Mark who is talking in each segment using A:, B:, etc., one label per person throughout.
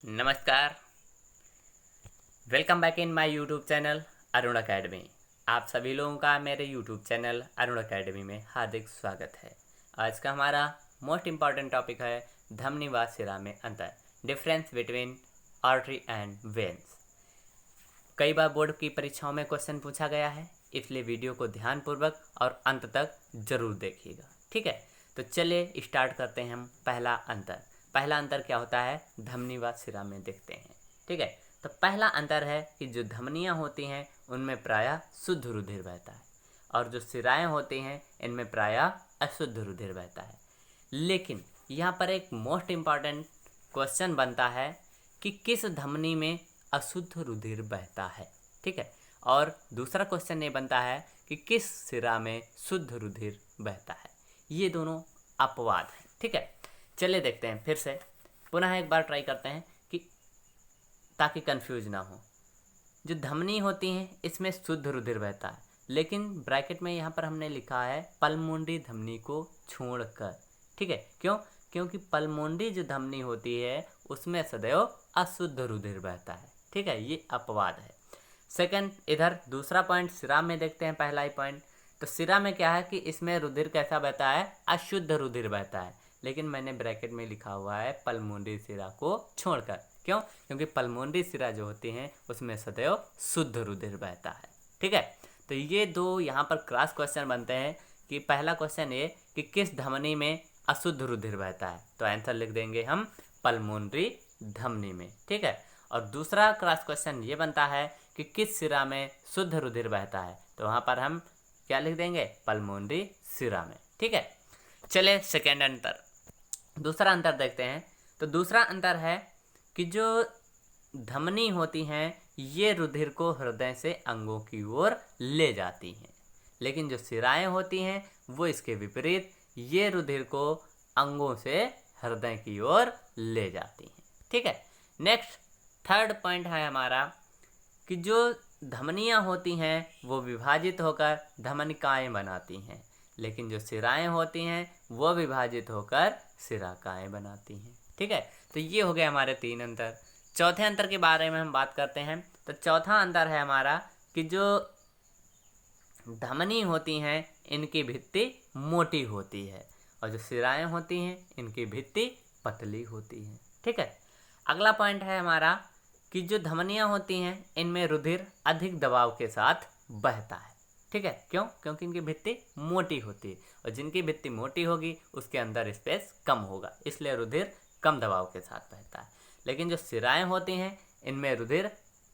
A: नमस्कार। Welcome back in my YouTube channel Arun academy. आप सभी लोगों का मेरे यूट्यूब चैनल अरुण अकेडमी में हार्दिक स्वागत है। आज का हमारा मोस्ट इम्पॉर्टेंट टॉपिक है धमनी व सिरा में अंतर, difference between artery and veins. कई बार बोर्ड की परीक्षाओं में क्वेश्चन पूछा गया है, इसलिए वीडियो को ध्यानपूर्वक और अंत तक जरूर देखिएगा। ठीक है, तो चलिए स्टार्ट करते हैं हम पहला अंतर। पहला अंतर क्या होता है धमनी व सिरा में देखते हैं। ठीक है, तो पहला अंतर है कि जो धमनियाँ होती हैं उनमें प्रायः शुद्ध रुधिर बहता है और जो सिराएं होती हैं इनमें प्रायः अशुद्ध रुधिर बहता है। लेकिन यहाँ पर एक मोस्ट इम्पॉर्टेंट क्वेश्चन बनता है कि किस धमनी में अशुद्ध रुधिर बहता है। ठीक है, और दूसरा क्वेश्चन ये बनता है कि किस सिरा में शुद्ध रुधिर बहता है। ये दोनों अपवाद हैं। ठीक है, चलिए देखते हैं फिर से पुनः एक बार ट्राई करते हैं कि ताकि कंफ्यूज ना हो। जो धमनी होती हैं इसमें शुद्ध रुधिर बहता है, लेकिन ब्रैकेट में यहाँ पर हमने लिखा है पल्मोनरी धमनी को छोड़कर। ठीक है, क्योंकि पल्मोनरी जो धमनी होती है उसमें सदैव अशुद्ध रुधिर बहता है। ठीक है, ये अपवाद है। सेकंड, इधर दूसरा पॉइंट सिरा में देखते हैं। पहला ही पॉइंट, तो सिरा में क्या है कि इसमें रुधिर कैसा बहता है, अशुद्ध रुधिर बहता है, लेकिन मैंने ब्रैकेट में लिखा हुआ है पल्मोनरी सिरा को छोड़कर। क्योंकि पल्मोनरी सिरा जो होती हैं उसमें सदैव शुद्ध रुधिर बहता है। ठीक है, तो ये दो यहाँ पर क्रॉस क्वेश्चन बनते हैं कि पहला क्वेश्चन ये कि किस धमनी में अशुद्ध रुधिर बहता है, तो आंसर लिख देंगे हम पल्मोनरी धमनी में। ठीक है, और दूसरा क्रॉस क्वेश्चन ये बनता है कि किस सिरा में शुद्ध रुधिर बहता है, तो वहाँ पर हम क्या लिख देंगे, पल्मोनरी सिरा में। ठीक है, चलिए सेकेंड अंतर, दूसरा अंतर देखते हैं। तो दूसरा अंतर है कि जो धमनी होती हैं ये रुधिर को हृदय से अंगों की ओर ले जाती हैं, लेकिन जो सिराएं होती हैं वो इसके विपरीत, ये रुधिर को अंगों से हृदय की ओर ले जाती हैं। ठीक है, नेक्स्ट थर्ड पॉइंट है हमारा कि जो धमनियाँ होती हैं वो विभाजित होकर धमनिकाएँ बनाती हैं, लेकिन जो सिराएं होती हैं वो विभाजित होकर सिराकाएँ बनाती हैं। ठीक है, तो ये हो गए हमारे तीन अंतर। चौथे अंतर के बारे में हम बात करते हैं। तो चौथा अंतर है हमारा कि जो धमनी होती हैं इनकी भित्ति मोटी होती है और जो सिराएं होती हैं इनकी भित्ति पतली होती है। ठीक है, अगला पॉइंट है हमारा कि जो धमनियाँ होती हैं इनमें रुधिर अधिक दबाव के साथ बहता है। ठीक है, क्योंकि इनकी भित्ति मोटी होती है और जिनकी भित्ति मोटी होगी उसके अंदर स्पेस कम होगा, इसलिए रुधिर कम दबाव के साथ बहता है। लेकिन जो सिराएं होती हैं इनमें रुधिर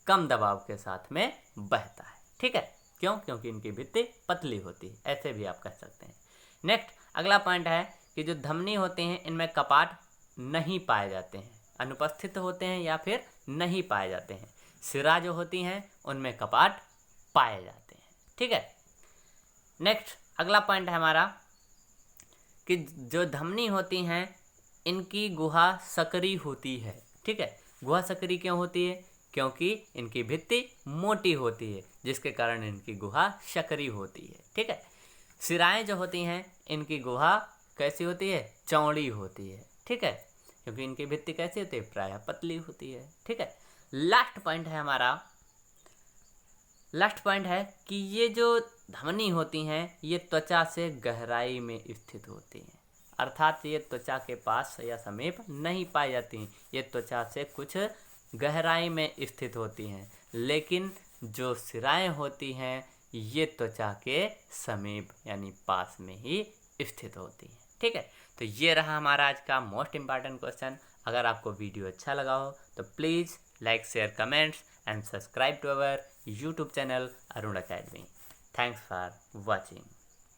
A: कम दबाव के साथ में बहता है। ठीक है, क्योंकि इनकी भित्ति पतली होती है, ऐसे भी आप कह सकते हैं। नेक्स्ट अगला पॉइंट है कि जो धमनी होती हैं इनमें कपाट नहीं पाए जाते हैं, अनुपस्थित होते हैं या फिर नहीं पाए जाते हैं। सिरा जो होती हैं उनमें कपाट पाए जाते हैं। ठीक है, नेक्स्ट अगला पॉइंट है हमारा कि जो धमनी होती हैं इनकी गुहा सकरी होती है। ठीक है, गुहा सकरी क्यों होती है, क्योंकि इनकी भित्ति मोटी होती है जिसके कारण इनकी गुहा सकरी होती है। ठीक है, सिराएं जो होती हैं इनकी गुहा कैसी होती है, चौड़ी होती है। ठीक है, क्योंकि इनकी भित्ति कैसी होती है, प्रायः पतली होती है। ठीक है, लास्ट पॉइंट है हमारा, लास्ट पॉइंट है कि ये जो धमनी होती हैं ये त्वचा से गहराई में स्थित होती हैं, अर्थात ये त्वचा के पास या समीप नहीं पाई जाती हैं, ये त्वचा से कुछ गहराई में स्थित होती हैं। लेकिन जो सिराएं होती हैं ये त्वचा के समीप यानी पास में ही स्थित होती हैं। ठीक है, तो ये रहा हमारा आज का मोस्ट इम्पॉर्टेंट क्वेश्चन। अगर आपको वीडियो अच्छा लगा हो तो please like, share, comments and subscribe to our YouTube channel Arun academy. Thanks for watching.